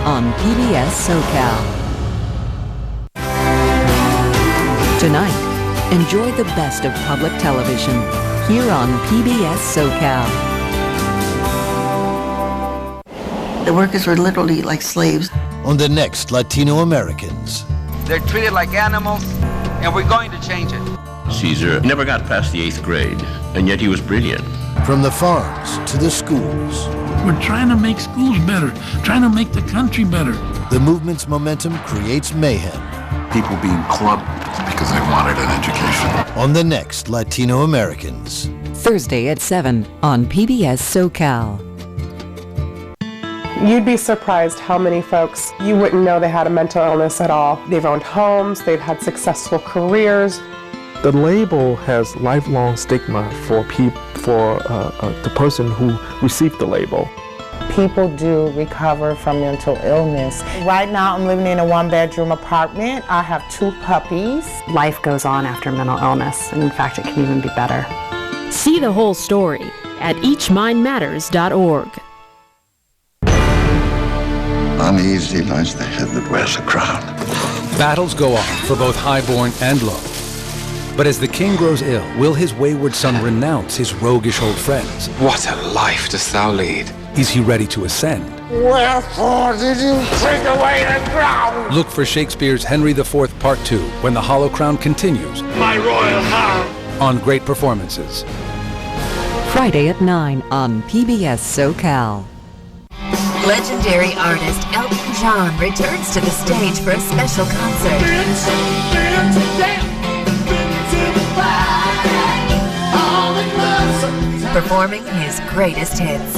on PBS SoCal. Tonight, enjoy the best of public television here on PBS SoCal. The workers were literally like slaves. On the next Latino Americans. They're treated like animals, and we're going to change it. Caesar never got past the 8th grade, and yet he was brilliant. From the farms to the schools. We're trying to make schools better, trying to make the country better. The movement's momentum creates mayhem. People being clubbed because they wanted an education. On the next Latino Americans. Thursday at 7 on PBS SoCal. You'd be surprised how many folks you wouldn't know they had a mental illness at all. They've owned homes, they've had successful careers. The label has lifelong stigma for the person who received the label. People do recover from mental illness. Right now I'm living in a 1-bedroom apartment. I have 2 puppies. Life goes on after mental illness, and in fact it can even be better. See the whole story at eachmindmatters.org. Uneasy lies the head that wears a crown. Battles go on for both highborn and low. But as the king grows ill, will his wayward son renounce his roguish old friends? What a life dost thou lead? Is he ready to ascend? Wherefore did you take away the crown? Look for Shakespeare's Henry IV Part 2 when the Hollow Crown continues. My royal harem. On Great Performances. Friday at 9 on PBS SoCal. Legendary artist Elton John returns to the stage for a special concert. Performing his greatest hits.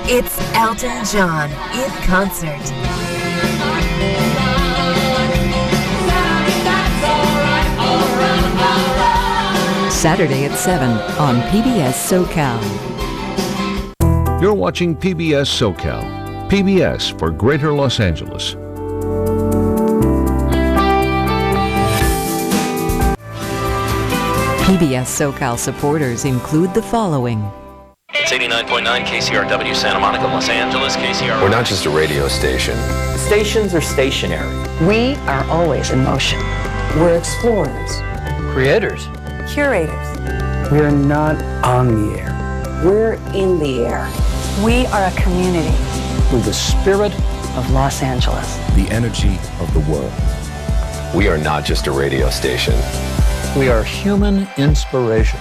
It's Elton John in concert. Saturday at 7 on PBS SoCal. You're watching PBS SoCal. PBS for Greater Los Angeles. PBS SoCal supporters include the following. It's 89.9 KCRW Santa Monica, Los Angeles, KCRW. We're not just a radio station. Stations are stationary. We are always in motion. We're explorers. Creators. Curators. We're not on the air. We're in the air. We are a community. With the spirit of Los Angeles. The energy of the world. We are not just a radio station. We are human inspiration.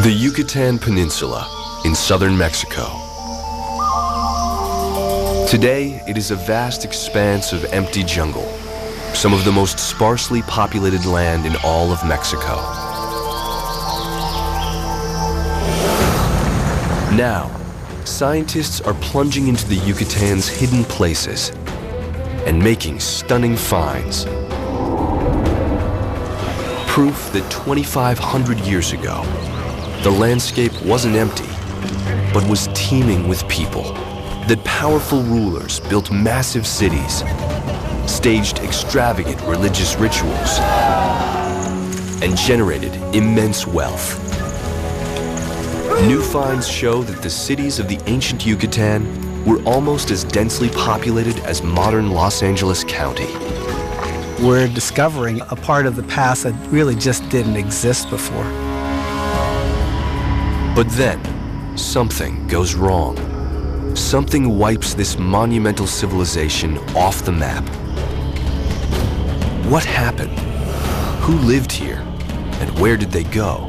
The Yucatan Peninsula in southern Mexico. Today, it is a vast expanse of empty jungle, some of the most sparsely populated land in all of Mexico. Now, scientists are plunging into the Yucatan's hidden places and making stunning finds. Proof that 2,500 years ago, the landscape wasn't empty, but was teeming with people. That powerful rulers built massive cities, staged extravagant religious rituals, and generated immense wealth. New finds show that the cities of the ancient Yucatan were almost as densely populated as modern Los Angeles County. We're discovering a part of the past that really just didn't exist before. But then, something goes wrong. Something wipes this monumental civilization off the map. What happened? Who lived here? And where did they go?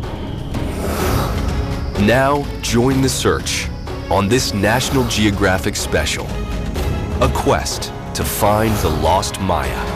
Now, join the search on this National Geographic special, a quest to find the lost Maya.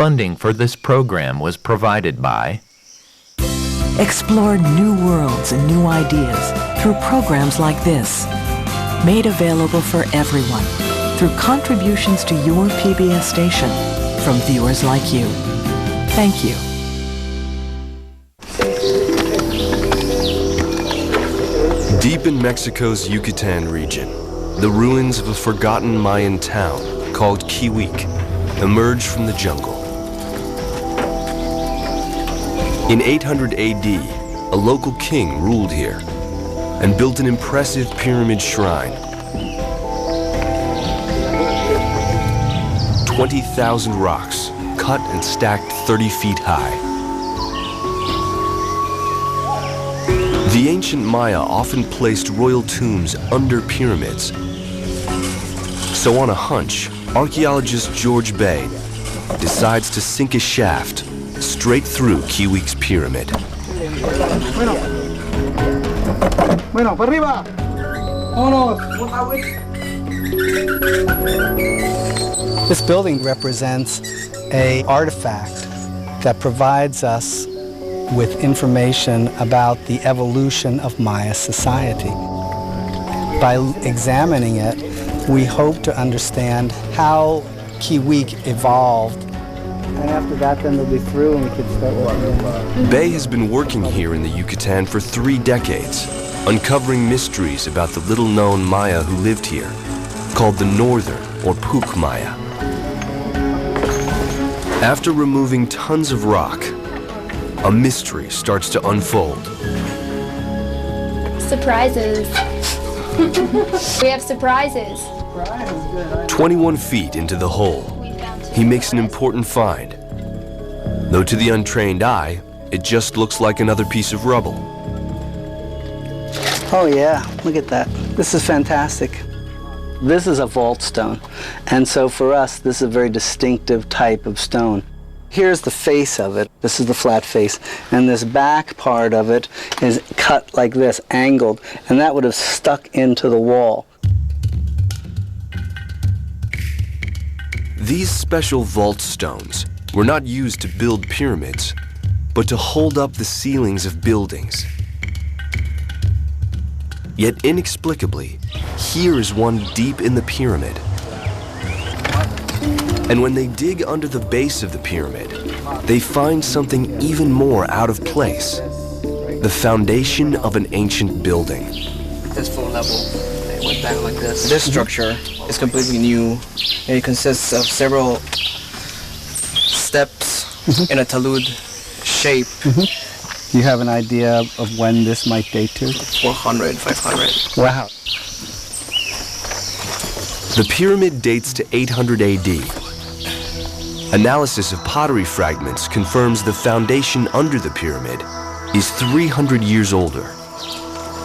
Funding for this program was provided by Explore new worlds and new ideas through programs like this, made available for everyone through contributions to your PBS station from viewers like you. Thank you. Deep in Mexico's Yucatan region, the ruins of a forgotten Mayan town called Kiwik emerged from the jungle. In 800 AD, a local king ruled here and built an impressive pyramid shrine. 20,000 rocks, cut and stacked 30 feet high. The ancient Maya often placed royal tombs under pyramids. So on a hunch, archaeologist George Bay decides to sink a shaft straight through Kiwik's pyramid. Bueno, para arriba. Vámonos. This building represents an artifact that provides us with information about the evolution of Maya society. By examining it, we hope to understand how Kiwik evolved. And after that, then they'll be through and we can start working. Bay has been working here in the Yucatan for 3 decades, uncovering mysteries about the little-known Maya who lived here, called the Northern or Puk Maya. After removing tons of rock, a mystery starts to unfold. Surprises. We have surprises. 21 feet into the hole, he makes an important find. Though to the untrained eye, it just looks like another piece of rubble. Oh yeah, look at that. This is fantastic. This is a vault stone, and so for us, this is a very distinctive type of stone. Here's the face of it. This is the flat face, and this back part of it is cut like this, angled, and that would have stuck into the wall. These special vault stones were not used to build pyramids, but to hold up the ceilings of buildings. Yet inexplicably, here is one deep in the pyramid. And when they dig under the base of the pyramid, they find something even more out of place. The foundation of an ancient building. This full level, it went back like this. This structure is completely new. It consists of several steps in a talud shape. You have an idea of when this might date to? 400, 500. Wow. The pyramid dates to 800 AD. Analysis of pottery fragments confirms the foundation under the pyramid is 300 years older,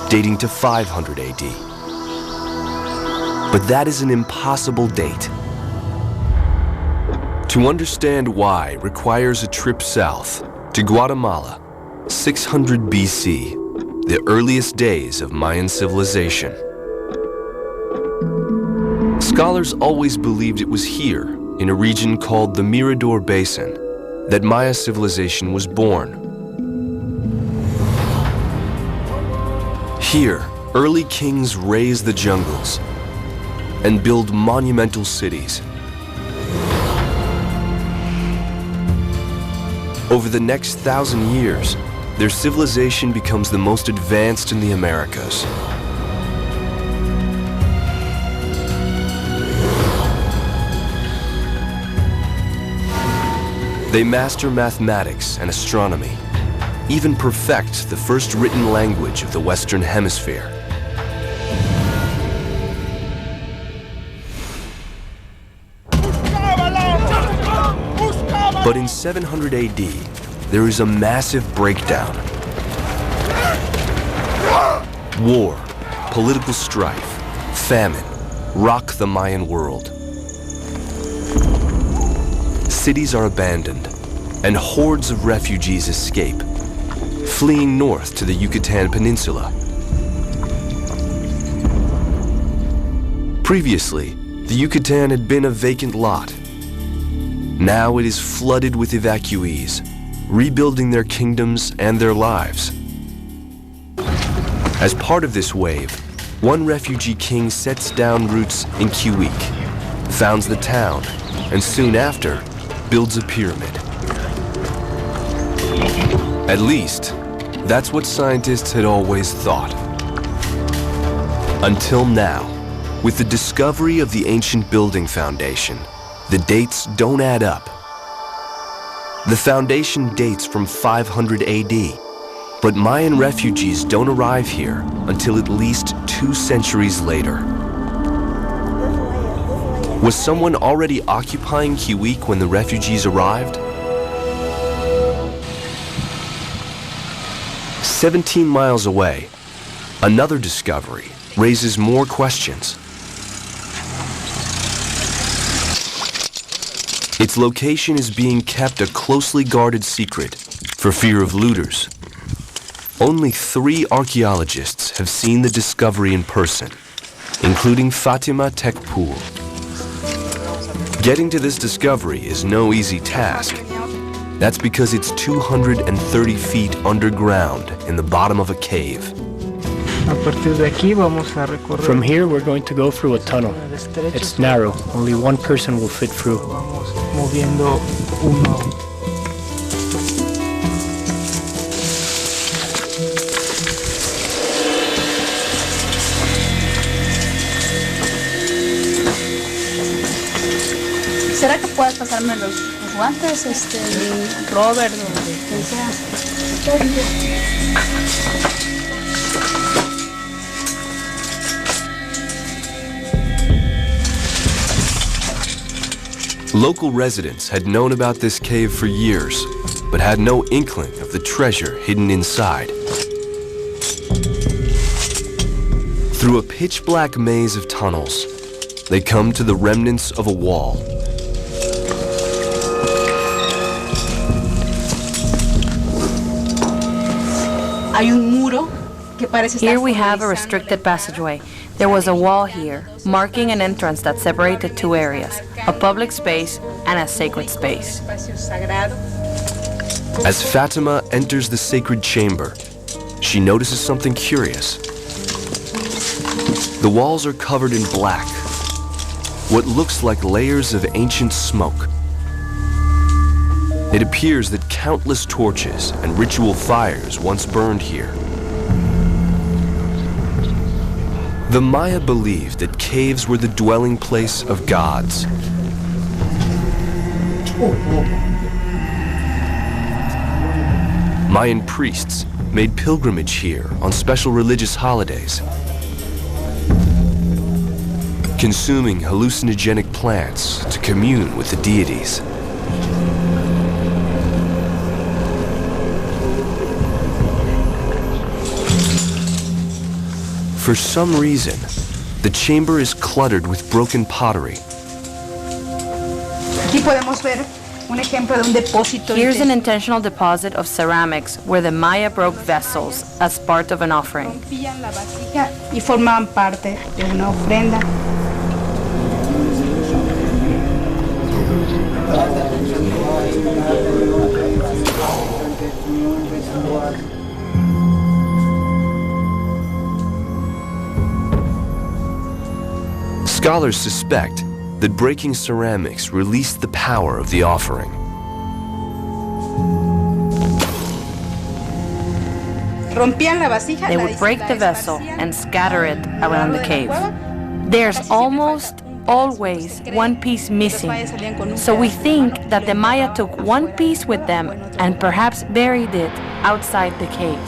dating to 500 AD. But that is an impossible date. To understand why requires a trip south to Guatemala, 600 BC, the earliest days of Mayan civilization. Scholars always believed it was here, in a region called the Mirador Basin, that Maya civilization was born. Here, early kings razed the jungles and build monumental cities. Over the next 1,000 years, their civilization becomes the most advanced in the Americas. They master mathematics and astronomy, even perfect the first written language of the Western Hemisphere. But in 700 AD, there is a massive breakdown. War, political strife, famine rock the Mayan world. Cities are abandoned, and hordes of refugees escape, fleeing north to the Yucatan Peninsula. Previously, the Yucatan had been a vacant lot. Now it is flooded with evacuees, rebuilding their kingdoms and their lives. As part of this wave, one refugee king sets down roots in Kiwik, founds the town, and soon after, builds a pyramid. At least, that's what scientists had always thought. Until now, with the discovery of the ancient building foundation, the dates don't add up. The foundation dates from 500 AD, but Mayan refugees don't arrive here until at least 2 centuries later. Was someone already occupying Kiwik when the refugees arrived? 17 miles away, another discovery raises more questions. Its location is being kept a closely guarded secret for fear of looters. Only 3 archaeologists have seen the discovery in person, including Fatima Tekpool. Getting to this discovery is no easy task. That's because it's 230 feet underground in the bottom of a cave. From here, we're going to go through a tunnel. It's narrow. Only one person will fit through. ¿Será que puedes pasarme los guantes, Robert, o quien sea? Local residents had known about this cave for years, but had no inkling of the treasure hidden inside. Through a pitch-black maze of tunnels, they come to the remnants of a wall. Here we have a restricted passageway. There was a wall here, marking an entrance that separated 2 areas, a public space and a sacred space. As Fatima enters the sacred chamber, she notices something curious. The walls are covered in black, what looks like layers of ancient smoke. It appears that countless torches and ritual fires once burned here. The Maya believed that caves were the dwelling place of gods. Mayan priests made pilgrimage here on special religious holidays, consuming hallucinogenic plants to commune with the deities. For some reason, the chamber is cluttered with broken pottery. Here's an intentional deposit of ceramics where the Maya broke vessels as part of an offering. Scholars suspect that breaking ceramics released the power of the offering. They would break the vessel and scatter it around the cave. There's almost always one piece missing, so we think that the Maya took one piece with them and perhaps buried it outside the cave.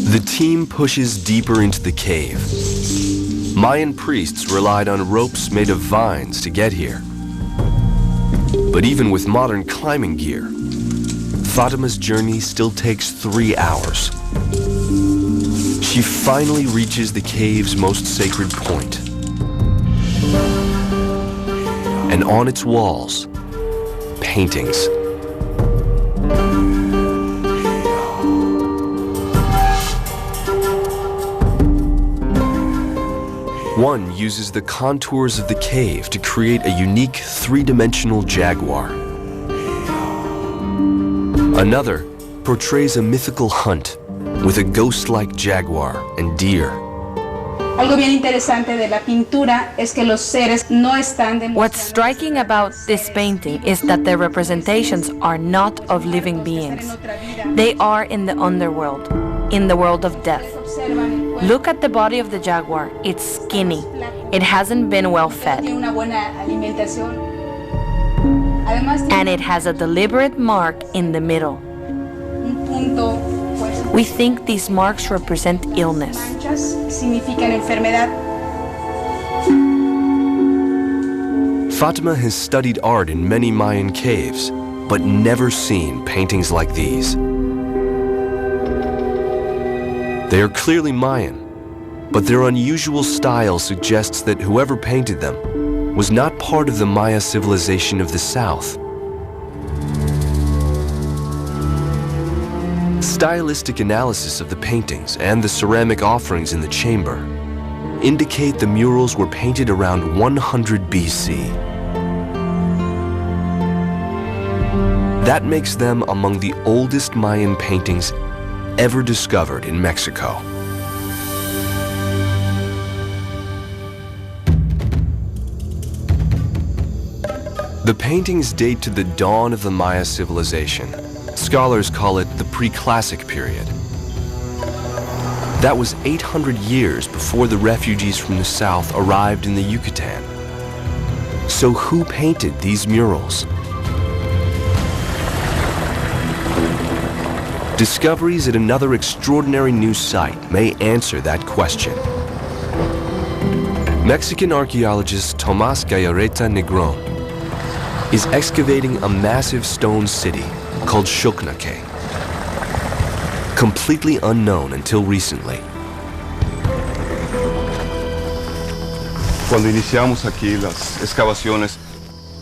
The team pushes deeper into the cave. Mayan priests relied on ropes made of vines to get here. But even with modern climbing gear, Fatima's journey still takes 3 hours. She finally reaches the cave's most sacred point. And on its walls, paintings. One uses the contours of the cave to create a unique three-dimensional jaguar. Another portrays a mythical hunt with a ghost-like jaguar and deer. What's striking about this painting is that the representations are not of living beings. They are in the underworld, in the world of death. Look at the body of the jaguar. It's skinny. It hasn't been well fed. And it has a deliberate mark in the middle. We think these marks represent illness. Fatima has studied art in many Mayan caves, but never seen paintings like these. They are clearly Mayan, but their unusual style suggests that whoever painted them was not part of the Maya civilization of the south. Stylistic analysis of the paintings and the ceramic offerings in the chamber indicate the murals were painted around 100 BC. That makes them among the oldest Mayan paintings ever discovered in Mexico. The paintings date to the dawn of the Maya civilization. Scholars call it the pre-classic period. That was 800 years before the refugees from the south arrived in the Yucatan. So who painted these murals? Discoveries at another extraordinary new site may answer that question. Mexican archaeologist Tomás Gallareta Negron is excavating a massive stone city called Xochnaque, completely unknown until recently.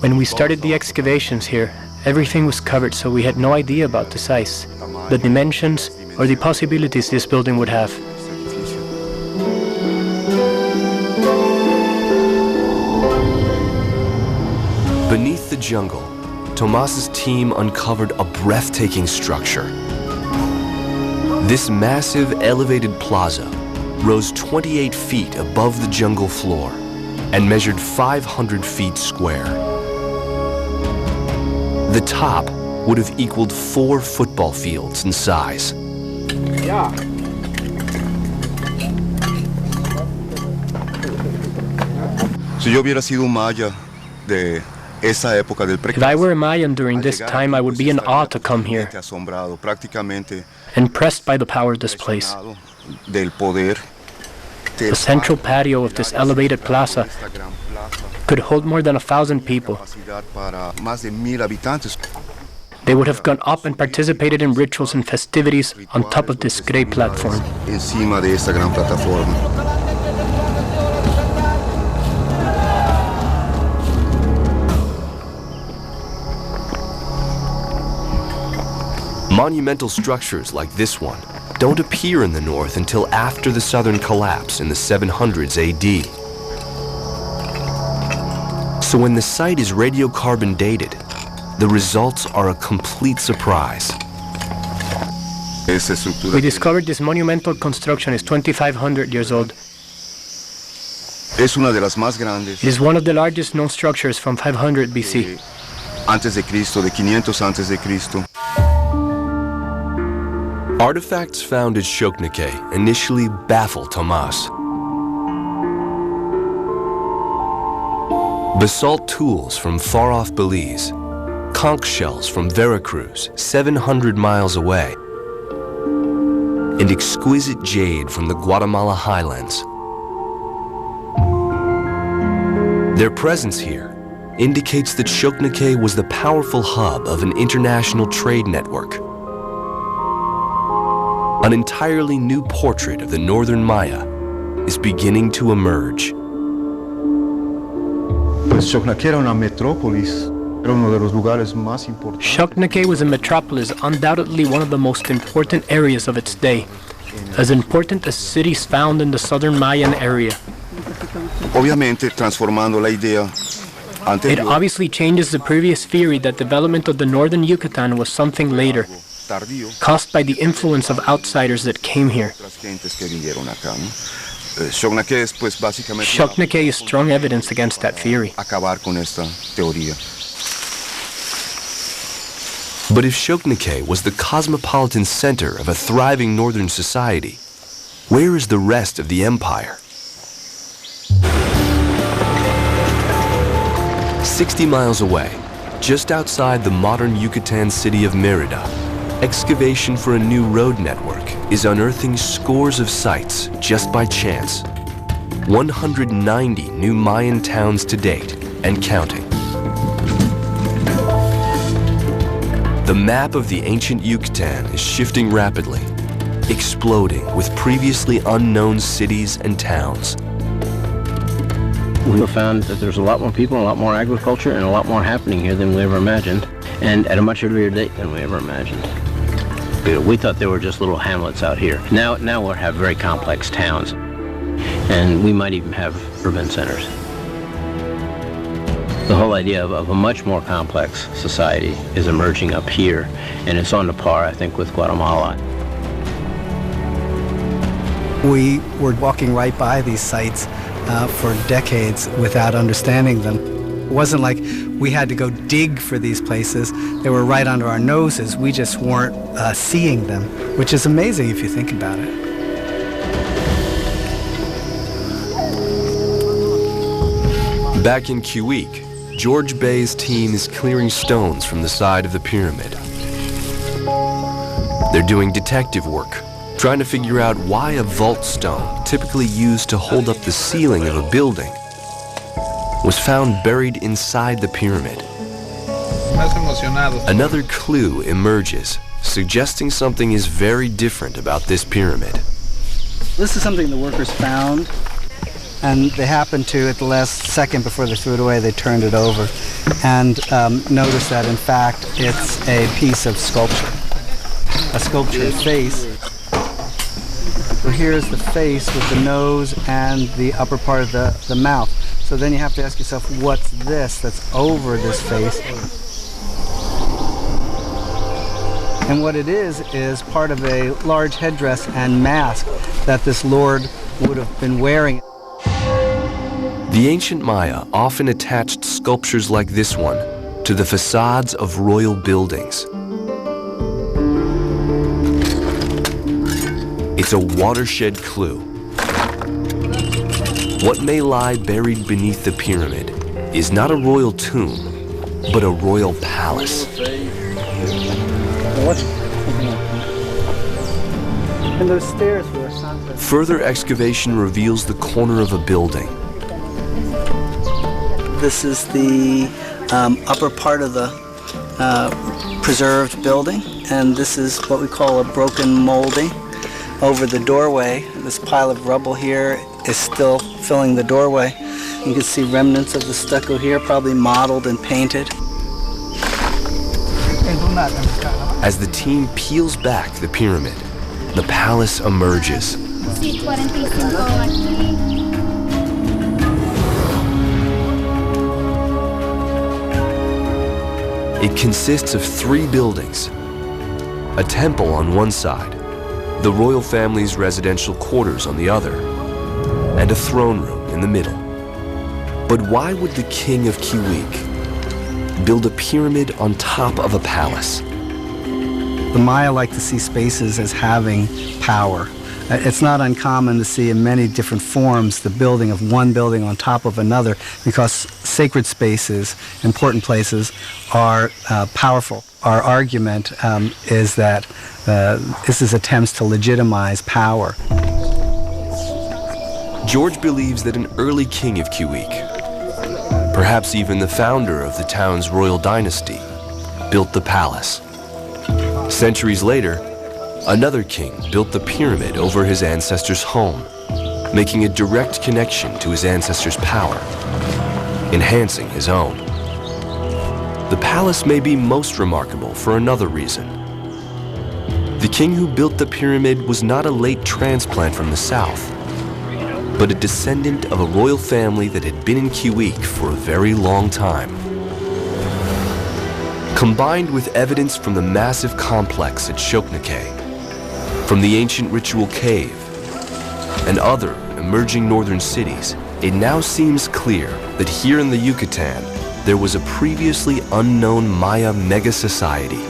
When we started the excavations here, everything was covered, so we had no idea about the size, the dimensions, or the possibilities this building would have. Beneath the jungle, Tomás's team uncovered a breathtaking structure. This massive elevated plaza rose 28 feet above the jungle floor and measured 500 feet square. The top would have equaled 4 football fields in size. Si yo hubiera sido un maya de esa época del If I were a Mayan during this time, I would be in awe to come here, impressed by the power of this place. The central patio of this elevated plaza could hold more than 1,000 people. They would have gone up and participated in rituals and festivities on top of this great platform. Monumental structures like this one don't appear in the north until after the southern collapse in the 700s AD. So when the site is radiocarbon dated, the results are a complete surprise. We discovered this monumental construction is 2,500 years old. It is one of the largest known structures from 500 BC. Antes de Cristo, de 500 antes de Cristo. Artifacts found at Xochnaque initially baffle Tomás. Basalt tools from far-off Belize, conch shells from Veracruz, 700 miles away, and exquisite jade from the Guatemala highlands. Their presence here indicates that Xochnaque was the powerful hub of an international trade network. An entirely new portrait of the northern Maya is beginning to emerge. Xochnaque was a metropolis, undoubtedly one of the most important areas of its day, as important as cities found in the southern Mayan area. Obviamente transformando la idea It obviously changes the previous theory that development of the northern Yucatan was something later, caused by the influence of outsiders that came here. Shocknakey is strong evidence against that theory. But if Shocknakey was the cosmopolitan center of a thriving northern society, where is the rest of the empire? 60 miles away, just outside the modern Yucatan city of Mérida, excavation for a new road network is unearthing scores of sites just by chance. 190 new Mayan towns to date and counting. The map of the ancient Yucatan is shifting rapidly, exploding with previously unknown cities and towns. We found that there's a lot more people, a lot more agriculture, and a lot more happening here than we ever imagined, and at a much earlier date than we ever imagined. We thought there were just little hamlets out here. Now we'll have very complex towns, and we might even have urban centers. The whole idea of a much more complex society is emerging up here, and it's on the par, I think, with Guatemala. We were walking right by these sites for decades without understanding them. It wasn't like we had to go dig for these places. They were right under our noses. We just weren't seeing them, which is amazing if you think about it. Back in Cuique, George Bay's team is clearing stones from the side of the pyramid. They're doing detective work, trying to figure out why a vault stone, typically used to hold up the ceiling of a building, was found buried inside the pyramid. Another clue emerges, suggesting something is very different about this pyramid. This is something the workers found, and they happened to, at the last second before they threw it away, they turned it over and noticed that, in fact, it's a piece of sculpture, a sculptured face. So here's the face with the nose and the upper part of the mouth. So then you have to ask yourself, what's this that's over this face? And what it is part of a large headdress and mask that this lord would have been wearing. The ancient Maya often attached sculptures like this one to the facades of royal buildings. It's a watershed clue. What may lie buried beneath the pyramid is not a royal tomb, but a royal palace. And those stairs were Further excavation reveals the corner of a building. This is the upper part of the preserved building, and this is what we call a broken molding. Over the doorway, this pile of rubble here is still filling the doorway. You can see remnants of the stucco here, probably modeled and painted. As the team peels back the pyramid, the palace emerges. It consists of 3 buildings, a temple on one side, the royal family's residential quarters on the other, and a throne room in the middle. But why would the king of Cuique build a pyramid on top of a palace? The Maya like to see spaces as having power. It's not uncommon to see in many different forms the building of one building on top of another, because sacred spaces, important places, are powerful. Our argument is that this is attempts to legitimize power. George believes that an early king of Cuique, perhaps even the founder of the town's royal dynasty, built the palace. Centuries later, another king built the pyramid over his ancestor's home, making a direct connection to his ancestor's power, enhancing his own. The palace may be most remarkable for another reason. The king who built the pyramid was not a late transplant from the south, but a descendant of a royal family that had been in Kiwik for a very long time. Combined with evidence from the massive complex at Shoknake, from the ancient ritual cave, and other emerging northern cities, it now seems clear that here in the Yucatan, there was a previously unknown Maya mega-society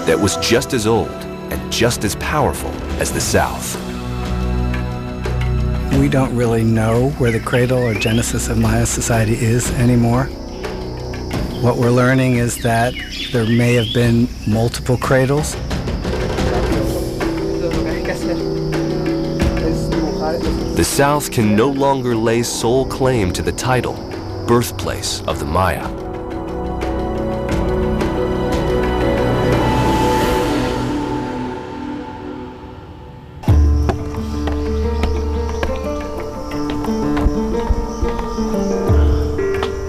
that was just as old and just as powerful as the South. We don't really know where the cradle or genesis of Maya society is anymore. What we're learning is that there may have been multiple cradles. The South can no longer lay sole claim to the title, birthplace of the Maya.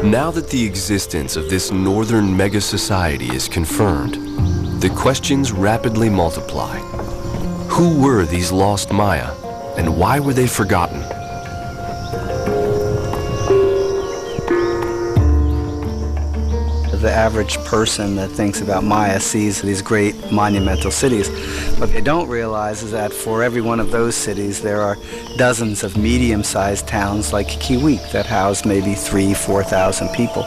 Now that the existence of this northern mega-society is confirmed, the questions rapidly multiply. Who were these lost Maya, and why were they forgotten? The average person that thinks about Maya sees these great monumental cities. What they don't realize is that for every one of those cities, there are dozens of medium-sized towns like Kiwik that house maybe 3,000 to 4,000 people.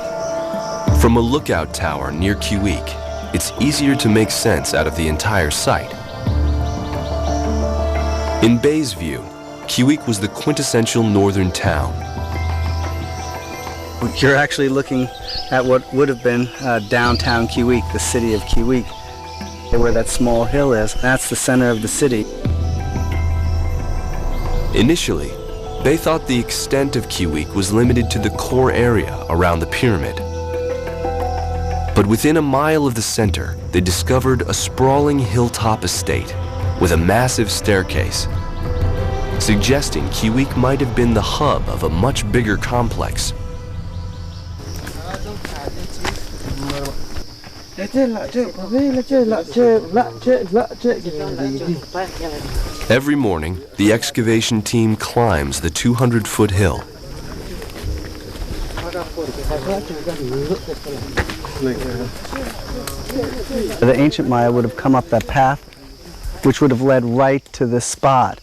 From a lookout tower near Kiwik, it's easier to make sense out of the entire site. In Bay's view, Kiwik was the quintessential northern town. You're actually looking at what would have been downtown Kiwik, the city of Kiwik, where that small hill is. That's the center of the city. Initially, they thought the extent of Kiwik was limited to the core area around the pyramid. But within a mile of the center, they discovered a sprawling hilltop estate with a massive staircase, suggesting Kiwik might have been the hub of a much bigger complex. Every morning, the excavation team climbs the 200-foot hill. The ancient Maya would have come up that path, which would have led right to this spot.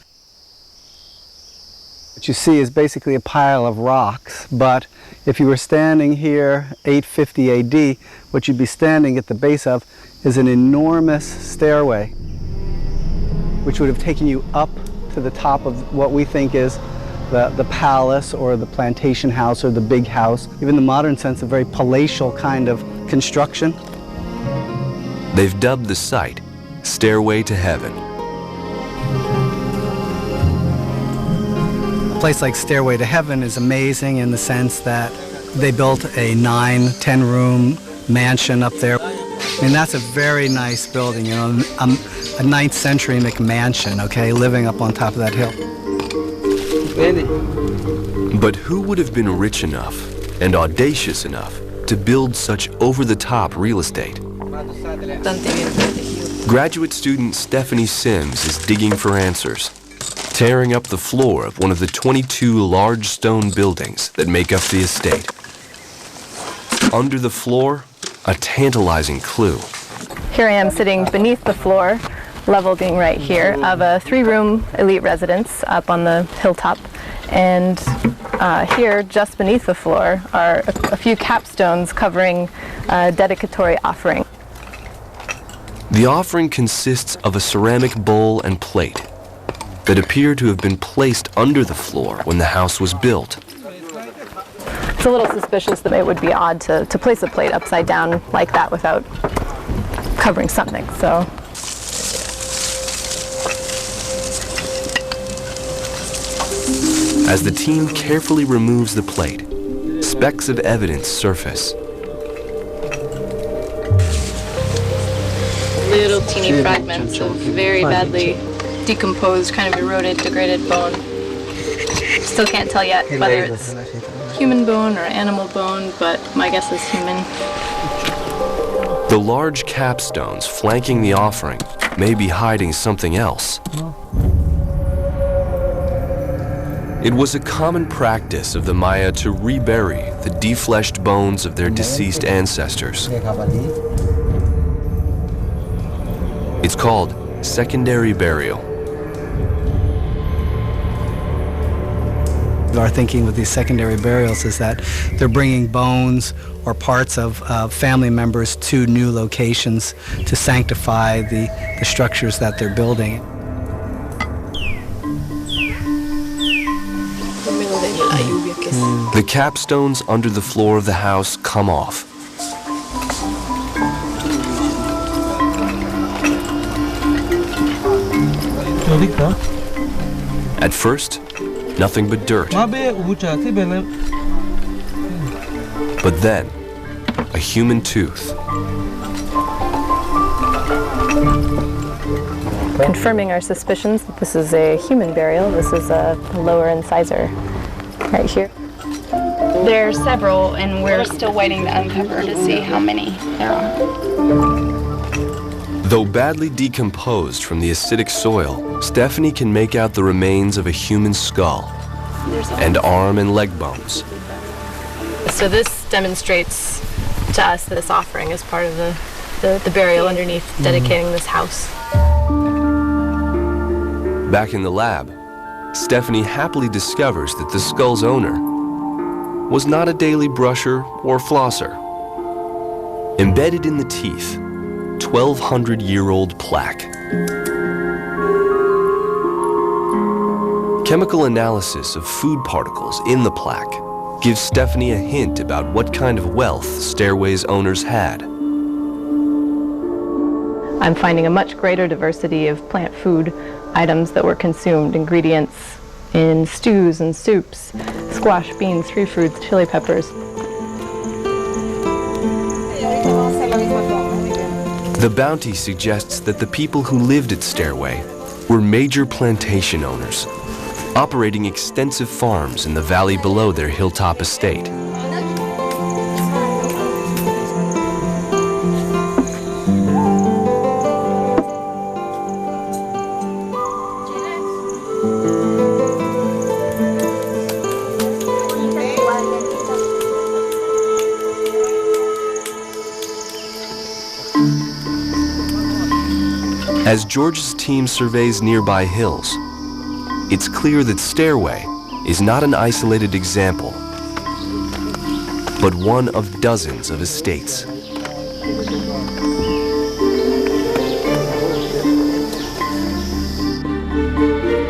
What you see is basically a pile of rocks, but if you were standing here 850 AD, what you'd be standing at the base of is an enormous stairway, which would have taken you up to the top of what we think is the palace or the plantation house or the big house. Even in the modern sense, a very palatial kind of construction. They've dubbed the site Stairway to Heaven. A place like Stairway to Heaven is amazing in the sense that they built a 9-10 room mansion up there. I mean, that's a very nice building, you know, a 9th century McMansion, okay, living up on top of that hill. But who would have been rich enough and audacious enough to build such over-the-top real estate? Graduate student Stephanie Sims is digging for answers, tearing up the floor of one of the 22 large stone buildings that make up the estate. Under the floor, a tantalizing clue. Here I am sitting beneath the floor, level being right here, of a 3-room elite residence up on the hilltop. And here, just beneath the floor, are a few capstones covering a dedicatory offering. The offering consists of a ceramic bowl and plate that appear to have been placed under the floor when the house was built. It's a little suspicious that it would be odd to place a plate upside down like that without covering something, so. As the team carefully removes the plate, specks of evidence surface. Little teeny fragments of very badly decomposed, kind of eroded, degraded bone. Still can't tell yet whether it's human bone or animal bone, but my guess is human. The large capstones flanking the offering may be hiding something else. It was a common practice of the Maya to rebury the defleshed bones of their deceased ancestors. It's called secondary burial. Our thinking with these secondary burials is that they're bringing bones or parts of family members to new locations to sanctify the structures that they're building. The capstones under the floor of the house come off. At first, nothing but dirt. But then, a human tooth. Confirming our suspicions that this is a human burial. This is a lower incisor right here. There are several, and we're still waiting to uncover to see how many there are. Though badly decomposed from the acidic soil, Stephanie can make out the remains of a human skull and arm and leg bones. So this demonstrates to us that this offering is part of the burial underneath, dedicating this house. Back in the lab, Stephanie happily discovers that the skull's owner was not a daily brusher or flosser. Embedded in the teeth, 1,200-year-old plaque. Chemical analysis of food particles in the plaque gives Stephanie a hint about what kind of wealth Stairway's owners had. I'm finding a much greater diversity of plant food items that were consumed, ingredients in stews and soups, squash, beans, tree fruits, chili peppers. The bounty suggests that the people who lived at Stairway were major plantation owners, operating extensive farms in the valley below their hilltop estate. As George's team surveys nearby hills, it's clear that Stairway is not an isolated example, but one of dozens of estates.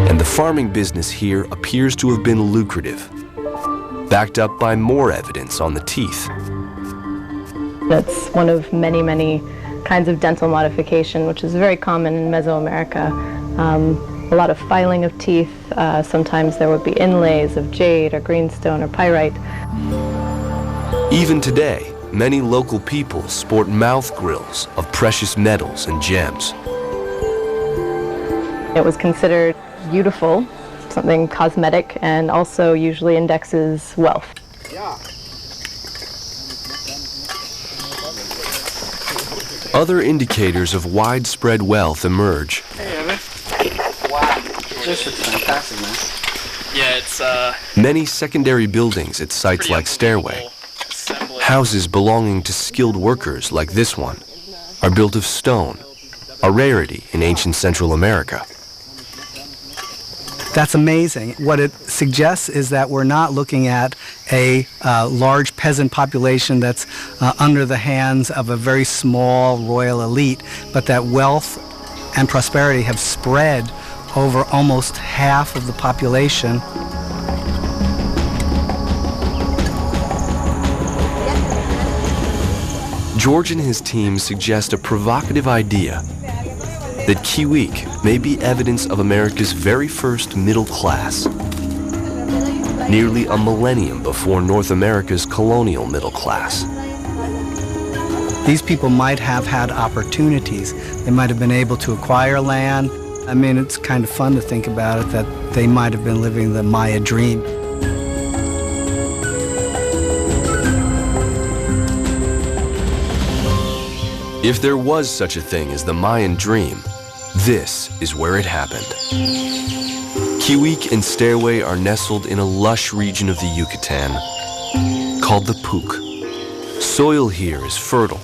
And the farming business here appears to have been lucrative, backed up by more evidence on the teeth. That's one of many, many kinds of dental modification, which is very common in Mesoamerica. A lot of filing of teeth. Sometimes there would be inlays of jade or greenstone or pyrite. Even today, many local people sport mouth grills of precious metals and gems. It was considered beautiful, something cosmetic, and also usually indexes wealth. Other indicators of widespread wealth emerge. Wow, this is fantastic, man. Yeah, it's Many secondary buildings at sites like Stairway, houses belonging to skilled workers like this one, are built of stone, a rarity in ancient Central America. That's amazing. What it suggests is that we're not looking at a large peasant population that's under the hands of a very small royal elite, but that wealth and prosperity have spread over almost half of the population. George and his team suggest a provocative idea that Keewik may be evidence of America's very first middle class, nearly a millennium before North America's colonial middle class. These people might have had opportunities. They might have been able to acquire land. I mean, it's kind of fun to think about it, that they might have been living the Maya dream. If there was such a thing as the Mayan dream, this is where it happened. Kiwik and Stairway are nestled in a lush region of the Yucatan called the Puc. Soil here is fertile,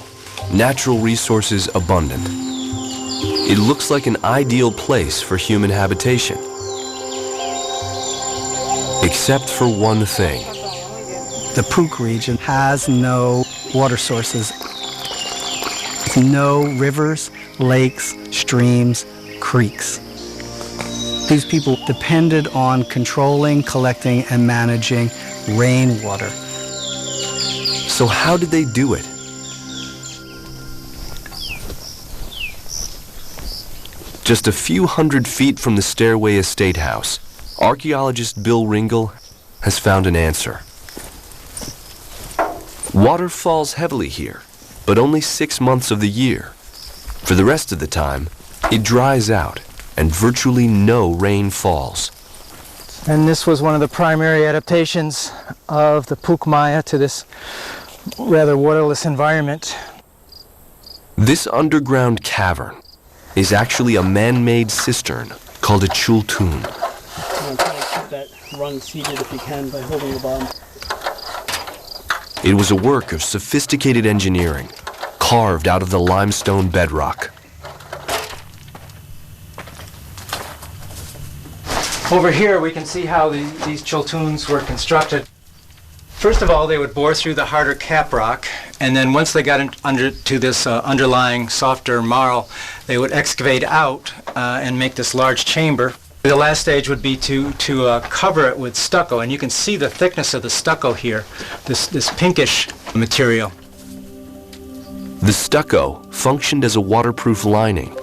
natural resources abundant. It looks like an ideal place for human habitation. Except for one thing. The Puc region has no water sources, no rivers, lakes, streams, creeks. These people depended on controlling, collecting, and managing rainwater. So how did they do it? Just a few hundred feet from the Stairway Estate House, archaeologist Bill Ringel has found an answer. Water falls heavily here, but only 6 months of the year. For the rest of the time, it dries out and virtually no rain falls. And this was one of the primary adaptations of the Puc Maya to this rather waterless environment. This underground cavern is actually a man-made cistern called a chultun. Try to keep that rung seated if you can by holding the bottom. It was a work of sophisticated engineering, carved out of the limestone bedrock. Over here we can see how these chultuns were constructed. First of all, they would bore through the harder caprock, and then once they got under to this underlying softer marl, they would excavate out and make this large chamber. The last stage would be to cover it with stucco, and you can see the thickness of the stucco here, this pinkish material. The stucco functioned as a waterproof lining.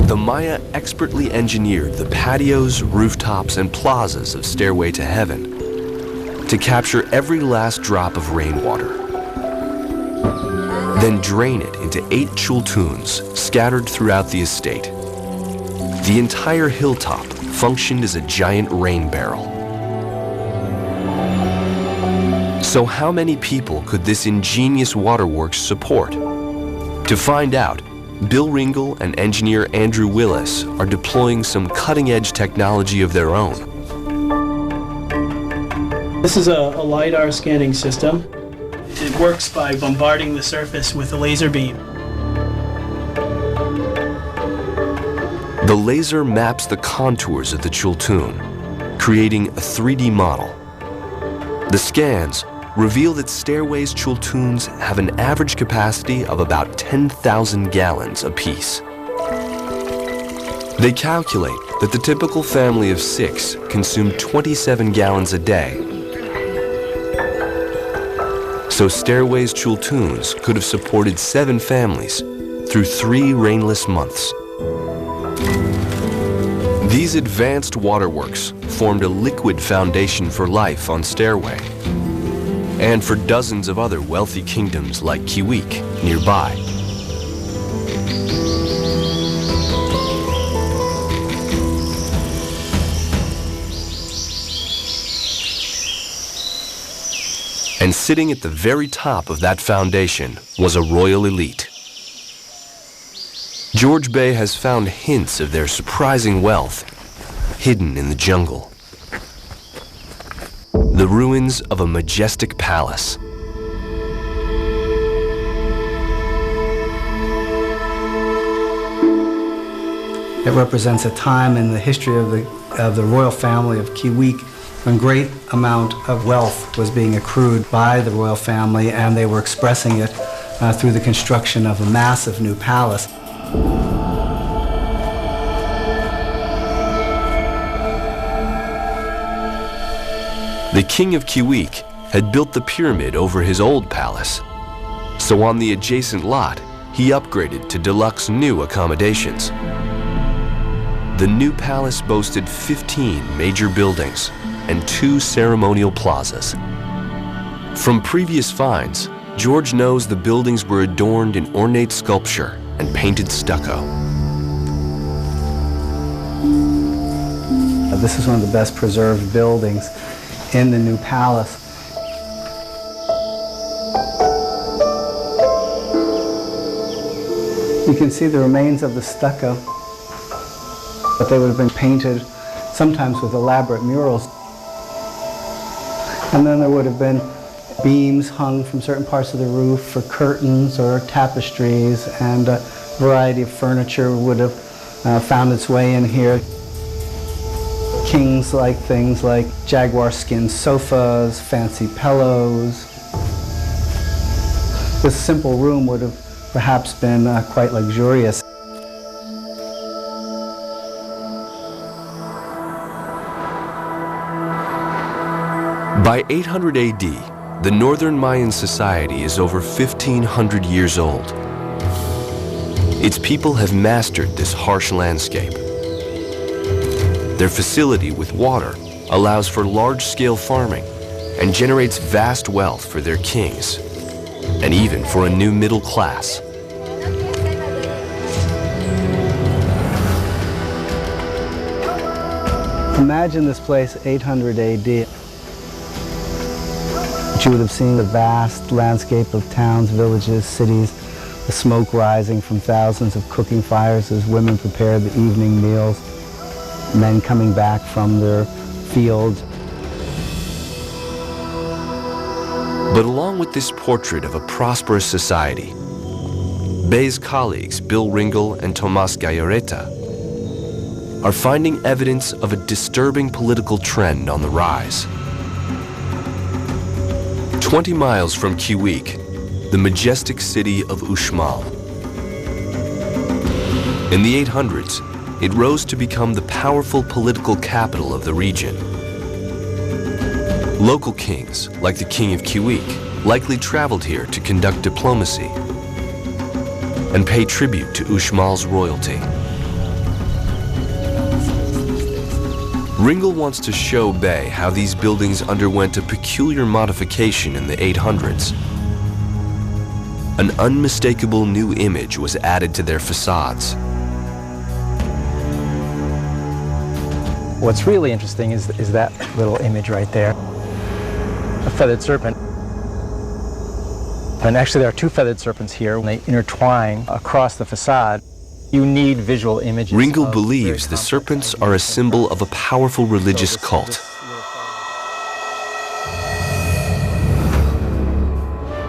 The Maya expertly engineered the patios, rooftops, and plazas of Stairway to Heaven to capture every last drop of rainwater. Then drain it into 8 chultuns scattered throughout the estate. The entire hilltop functioned as a giant rain barrel. So how many people could this ingenious waterworks support? To find out, Bill Ringel and engineer Andrew Willis are deploying some cutting-edge technology of their own. This is a LiDAR scanning system. It works by bombarding the surface with a laser beam. The laser maps the contours of the chultun, creating a 3D model. The scans reveal that Stairway's chultuns have an average capacity of about 10,000 gallons apiece. They calculate that the typical family of 6 consume 27 gallons a day. So Stairway's chultuns could have supported 7 families through 3 rainless months. These advanced waterworks formed a liquid foundation for life on Stairway and for dozens of other wealthy kingdoms like Kiwik nearby. And sitting at the very top of that foundation was a royal elite. George Bay has found hints of their surprising wealth hidden in the jungle. The ruins of a majestic palace. It represents a time in the history of the royal family of Kiwik when great amount of wealth was being accrued by the royal family, and they were expressing it through the construction of a massive new palace. The king of Kiwik had built the pyramid over his old palace, so on the adjacent lot, he upgraded to deluxe new accommodations. The new palace boasted 15 major buildings and 2 ceremonial plazas. From previous finds, George knows the buildings were adorned in ornate sculpture and painted stucco. This is one of the best preserved buildings in the new palace. You can see the remains of the stucco. But they would have been painted sometimes with elaborate murals. And then there would have been beams hung from certain parts of the roof for curtains or tapestries, and a variety of furniture would have found its way in here. Kings liked things like jaguar skin sofas, fancy pillows. This simple room would have perhaps been quite luxurious. By 800 AD, the Northern Mayan society is over 1,500 years old. Its people have mastered this harsh landscape. Their facility with water allows for large-scale farming and generates vast wealth for their kings, and even for a new middle class. Imagine this place 800 AD. You would have seen the vast landscape of towns, villages, cities, the smoke rising from thousands of cooking fires as women prepared the evening meals, men coming back from their fields. But along with this portrait of a prosperous society, Bay's colleagues Bill Ringel and Tomas Gallareta are finding evidence of a disturbing political trend on the rise. 20 miles from Kiwik, the majestic city of Uxmal. In the 800s, it rose to become the powerful political capital of the region. Local kings, like the king of Kiwik, likely traveled here to conduct diplomacy and pay tribute to Uxmal's royalty. Ringel wants to show Bay how these buildings underwent a peculiar modification in the 800s. An unmistakable new image was added to their facades. What's really interesting is that little image right there, a feathered serpent. And actually there are two feathered serpents here. When they intertwine across the facade, you need visual images. Ringel believes the serpents are a symbol of a powerful religious cult.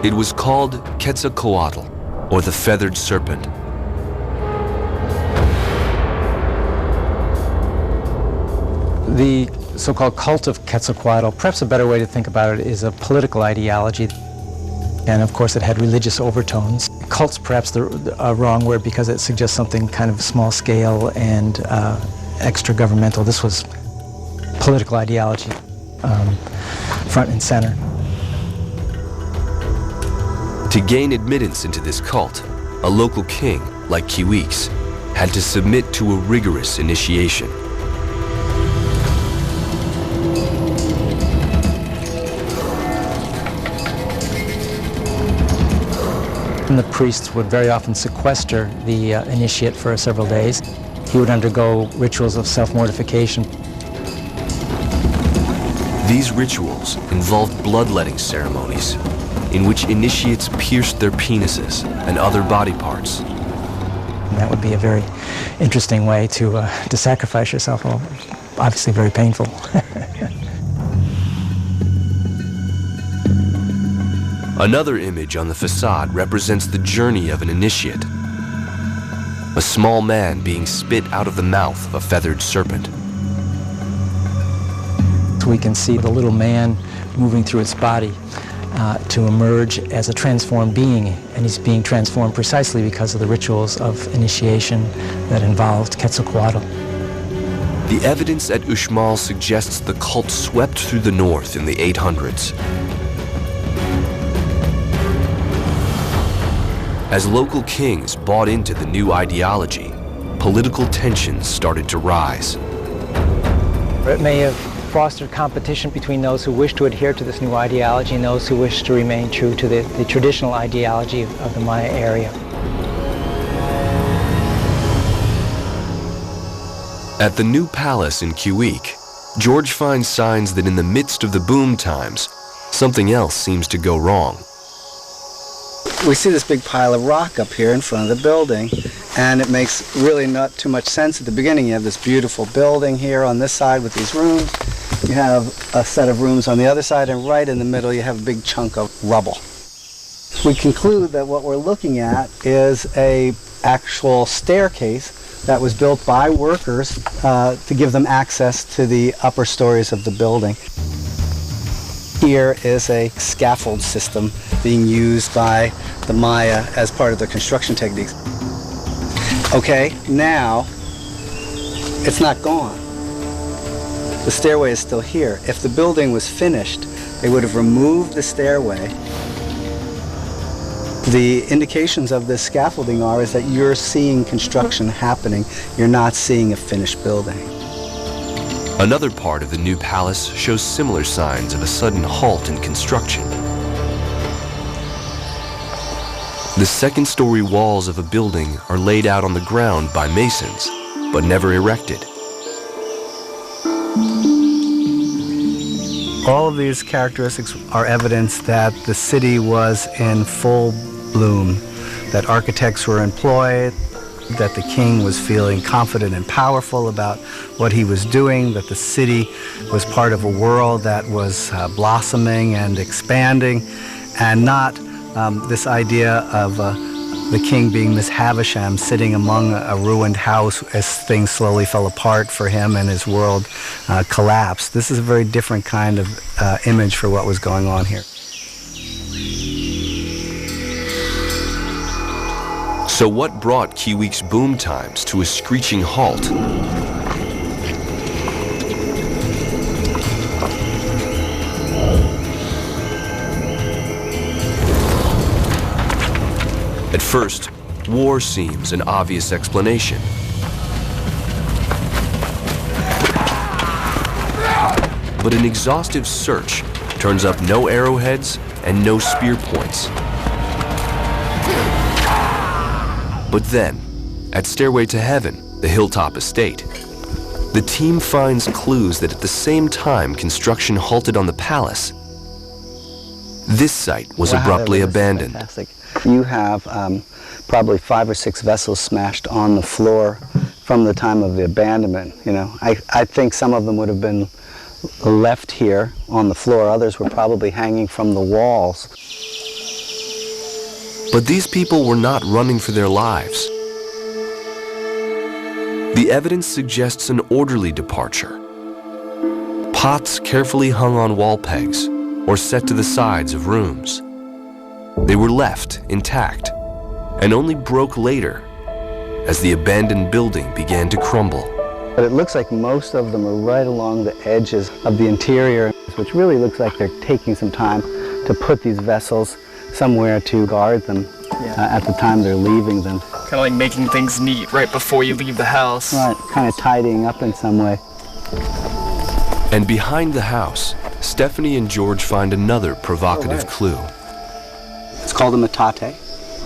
It was called Quetzalcoatl, or the feathered serpent. The so-called cult of Quetzalcoatl, perhaps a better way to think about it is a political ideology. And of course it had religious overtones. Cult's perhaps the wrong word because it suggests something kind of small scale and extra governmental. This was political ideology, front and center. To gain admittance into this cult, a local king, like Kiwik's, had to submit to a rigorous initiation. And the priests would very often sequester the initiate for several days. He would undergo rituals of self-mortification. These rituals involved bloodletting ceremonies in which initiates pierced their penises and other body parts. And that would be a very interesting way to sacrifice yourself. Well, obviously very painful. Another image on the facade represents the journey of an initiate. A small man being spit out of the mouth of a feathered serpent. So we can see the little man moving through its body to emerge as a transformed being, and he's being transformed precisely because of the rituals of initiation that involved Quetzalcoatl. The evidence at Uxmal suggests the cult swept through the north in the 800s. As local kings bought into the new ideology, political tensions started to rise. It may have fostered competition between those who wish to adhere to this new ideology and those who wish to remain true to the traditional ideology of the Maya area. At the new palace in Kiwik, George finds signs that in the midst of the boom times, something else seems to go wrong. We see this big pile of rock up here in front of the building, and it makes really not too much sense at the beginning. You have this beautiful building here on this side with these rooms. You have a set of rooms on the other side, and right in the middle you have a big chunk of rubble. We conclude that what we're looking at is a actual staircase that was built by workers to give them access to the upper stories of the building. Here is a scaffold system being used by the Maya as part of their construction techniques. Okay, now it's not gone. The stairway is still here. If the building was finished, they would have removed the stairway. The indications of this scaffolding is that you're seeing construction happening. You're not seeing a finished building. Another part of the new palace shows similar signs of a sudden halt in construction. The second-story walls of a building are laid out on the ground by masons, but never erected. All of these characteristics are evidence that the city was in full bloom, that architects were employed, that the king was feeling confident and powerful about what he was doing, that the city was part of a world that was blossoming and expanding, and not this idea of the king being Miss Havisham sitting among a ruined house as things slowly fell apart for him and his world collapsed. This is a very different kind of image for what was going on here. So what brought Kiwiik's boom times to a screeching halt? At first, war seems an obvious explanation. But an exhaustive search turns up no arrowheads and no spear points. But then, at Stairway to Heaven, the Hilltop Estate, the team finds clues that at the same time construction halted on the palace, this site was abruptly abandoned. Fantastic. You have probably 5 or 6 vessels smashed on the floor from the time of the abandonment. You know, I think some of them would have been left here on the floor. Others were probably hanging from the walls. But these people were not running for their lives. The evidence suggests an orderly departure. Pots carefully hung on wall pegs or set to the sides of rooms. They were left intact and only broke later as the abandoned building began to crumble. But it looks like most of them are right along the edges of the interior, which really looks like they're taking some time to put these vessels somewhere to guard them at the time they're leaving them. Kind of like making things neat right before you leave the house. Right, kind of tidying up in some way. And behind the house, Stephanie and George find another provocative clue. It's called a metate.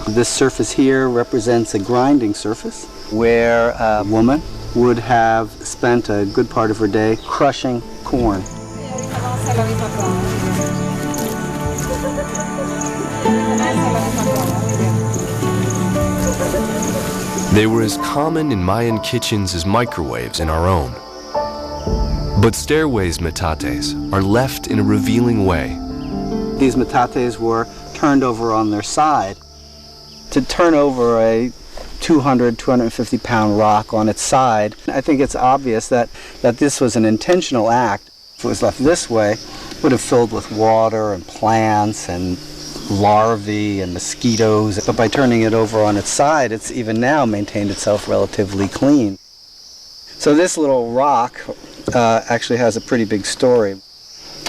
This surface here represents a grinding surface where a woman would have spent a good part of her day crushing corn. They were as common in Mayan kitchens as microwaves in our own. But Stairway's metates are left in a revealing way. These metates were turned over on their side. To turn over a 200, 250 pound rock on its side, I think it's obvious that this was an intentional act. If it was left this way, it would have filled with water and plants and larvae and mosquitoes. But by turning it over on its side, it's even now maintained itself relatively clean. So this little rock actually has a pretty big story.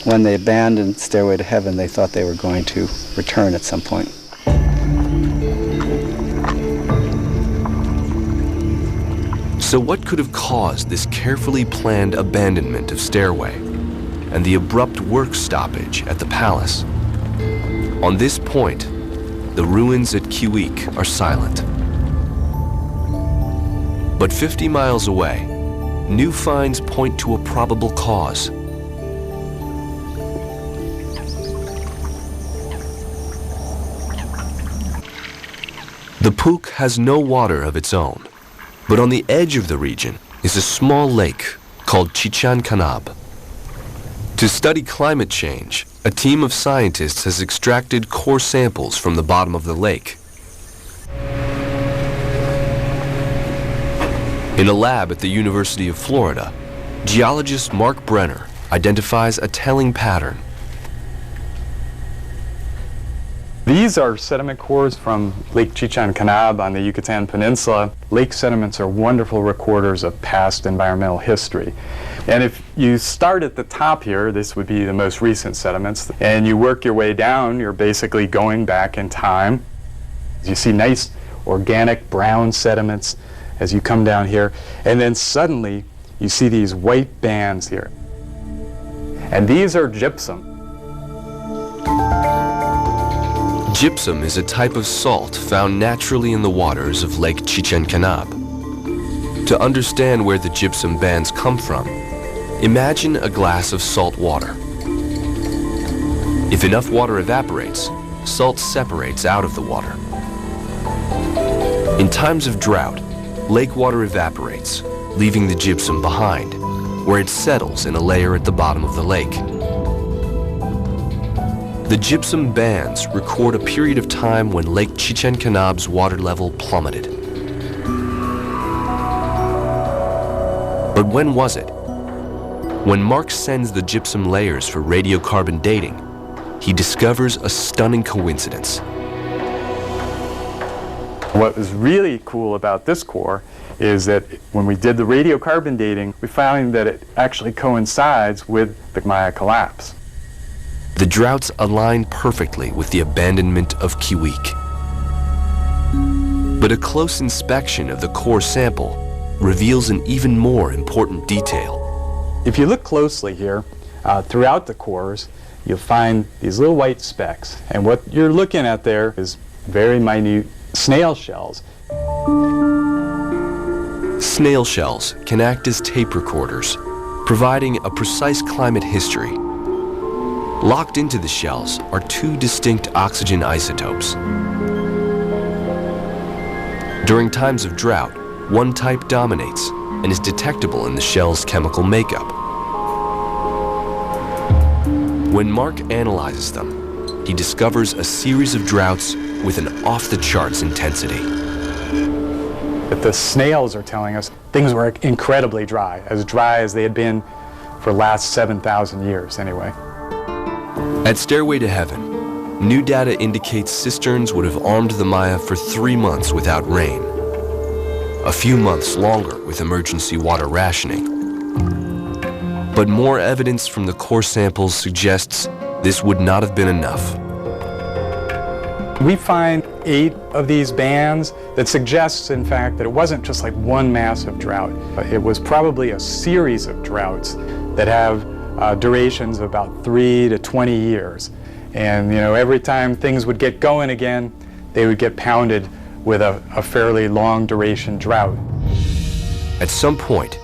When they abandoned Stairway to Heaven, they thought they were going to return at some point. So what could have caused this carefully planned abandonment of Stairway and the abrupt work stoppage at the palace? On this point, the ruins at Kiwiik are silent. But 50 miles away, new finds point to a probable cause. The Pook has no water of its own, but on the edge of the region is a small lake called Chichen Canab. To study climate change, a team of scientists has extracted core samples from the bottom of the lake. In a lab at the University of Florida, geologist Mark Brenner identifies a telling pattern. These are sediment cores from Lake Chichen Canab on the Yucatan Peninsula. Lake sediments are wonderful recorders of past environmental history. And if you start at the top here, this would be the most recent sediments, and you work your way down, you're basically going back in time. You see nice organic brown sediments as you come down here, and then suddenly you see these white bands here. And these are gypsum. Gypsum is a type of salt found naturally in the waters of Lake Chichen Canab. To understand where the gypsum bands come from, imagine a glass of salt water. If enough water evaporates, salt separates out of the water. In times of drought, lake water evaporates, leaving the gypsum behind, where it settles in a layer at the bottom of the lake. The gypsum bands record a period of time when Lake Chichen Canab's water level plummeted. But when was it? When Mark sends the gypsum layers for radiocarbon dating, he discovers a stunning coincidence. What was really cool about this core is that when we did the radiocarbon dating, we found that it actually coincides with the Maya collapse. The droughts align perfectly with the abandonment of Kiwik. But a close inspection of the core sample reveals an even more important detail. If you look closely here, throughout the cores, you'll find these little white specks. And what you're looking at there is very minute snail shells. Snail shells can act as tape recorders, providing a precise climate history. Locked into the shells are two distinct oxygen isotopes. During times of drought, one type dominates and is detectable in the shell's chemical makeup. When Mark analyzes them, he discovers a series of droughts with an off-the-charts intensity. But the snails are telling us things were incredibly dry as they had been for the last 7,000 years anyway. At Stairway to Heaven, new data indicates cisterns would have armed the Maya for 3 months without rain, a few months longer with emergency water rationing. But more evidence from the core samples suggests this would not have been enough. We find 8 of these bands that suggests, in fact, that it wasn't just like one massive drought. It was probably a series of droughts that have durations of about 3 to 20 years. And every time things would get going again, they would get pounded with a fairly long duration drought. At some point,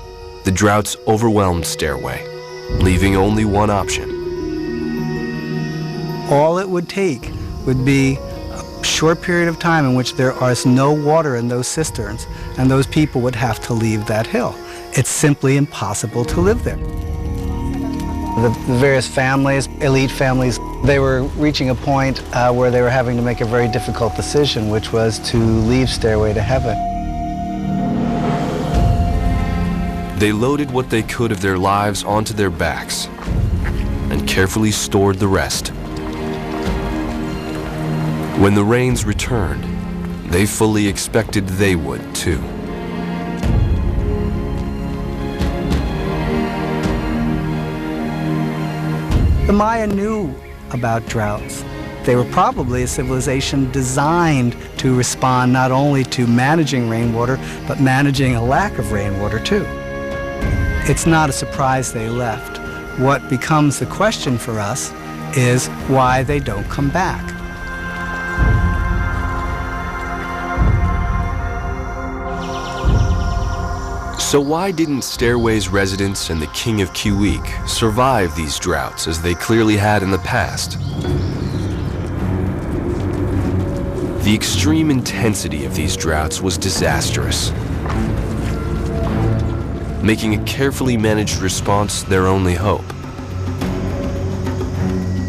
the droughts overwhelmed Stairway, leaving only one option. All it would take would be a short period of time in which there is no water in those cisterns, and those people would have to leave that hill. It's simply impossible to live there. The various families, elite families, they were reaching a point where they were having to make a very difficult decision, which was to leave Stairway to Heaven. They loaded what they could of their lives onto their backs and carefully stored the rest. When the rains returned, they fully expected they would too. The Maya knew about droughts. They were probably a civilization designed to respond not only to managing rainwater, but managing a lack of rainwater too. It's not a surprise they left. What becomes the question for us is why they don't come back. So why didn't Stairway's residents and the King of Kiwik survive these droughts as they clearly had in the past? The extreme intensity of these droughts was disastrous, making a carefully managed response their only hope.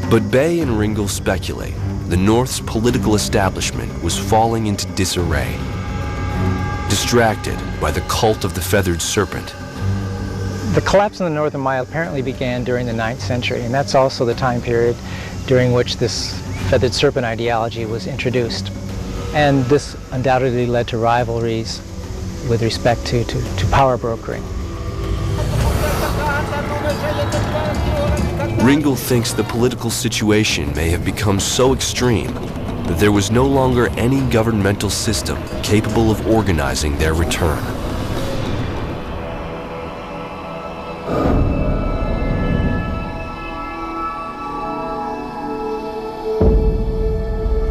But Bay and Ringel speculate the North's political establishment was falling into disarray, distracted by the cult of the feathered serpent. The collapse in the Northern Maya apparently began during the 9th century, and that's also the time period during which this feathered serpent ideology was introduced. And this undoubtedly led to rivalries with respect to power brokering. Ringel thinks the political situation may have become so extreme that there was no longer any governmental system capable of organizing their return.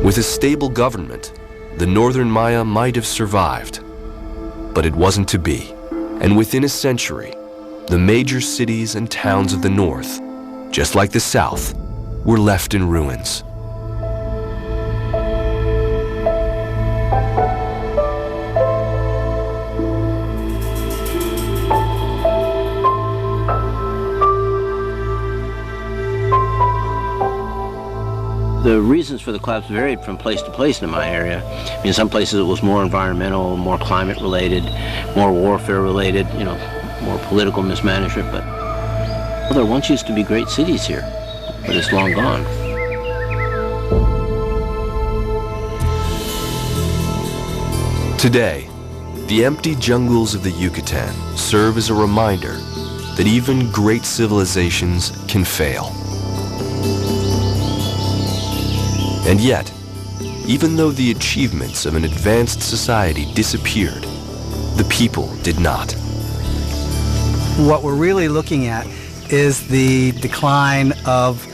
With a stable government, the Northern Maya might have survived, but it wasn't to be. And within a century, the major cities and towns of the North, just like the South, were left in ruins. The reasons for the collapse varied from place to place in my area. In some places it was more environmental, more climate related, more warfare related, more political mismanagement, but there once used to be great cities here, but it's long gone. Today, the empty jungles of the Yucatan serve as a reminder that even great civilizations can fail. And yet, even though the achievements of an advanced society disappeared, the people did not. What we're really looking at is the decline of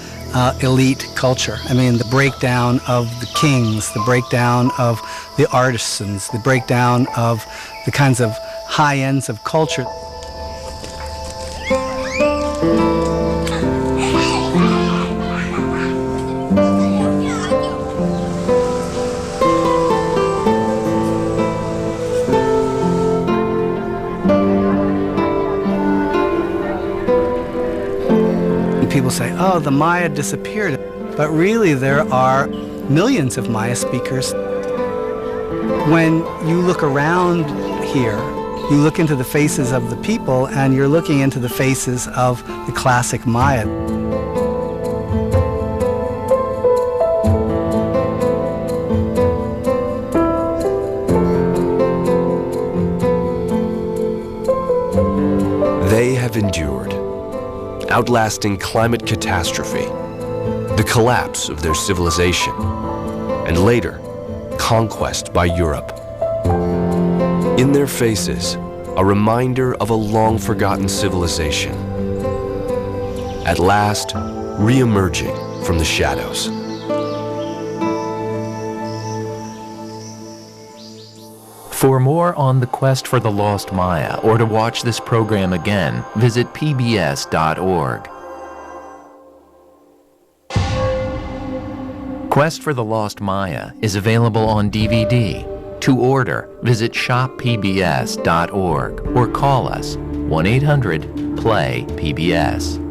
elite culture. I mean, the breakdown of the kings, the breakdown of the artisans, the breakdown of the kinds of high ends of culture. People say, oh, the Maya disappeared. But really, there are millions of Maya speakers. When you look around here, you look into the faces of the people, and you're looking into the faces of the classic Maya. They have endured, outlasting climate catastrophe, the collapse of their civilization, and later, conquest by Europe. In their faces, a reminder of a long-forgotten civilization, at last re-emerging from the shadows. For more on the quest for the lost Maya, or to watch this program again, visit pbs.org. Quest for the Lost Maya is available on DVD. To order, visit shoppbs.org or call us 1-800-PLAY-PBS.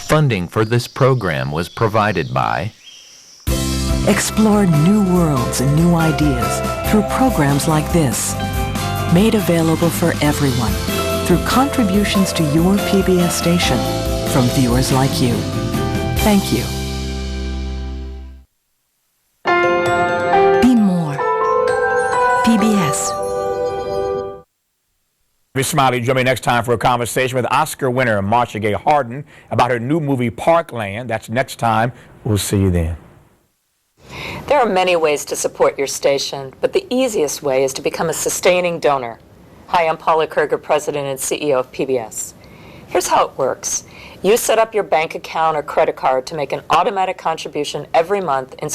Funding for this program was provided by Explore new worlds and new ideas through programs like this, made available for everyone through contributions to your PBS station from viewers like you. Thank you. Be more. PBS. Miss Smiley, join me next time for a conversation with Oscar winner Marcia Gay Harden about her new movie Parkland. That's next time. We'll see you then. There are many ways to support your station, but the easiest way is to become a sustaining donor. Hi, I'm Paula Kerger, President and CEO of PBS. Here's how it works. You set up your bank account or credit card to make an automatic contribution every month in support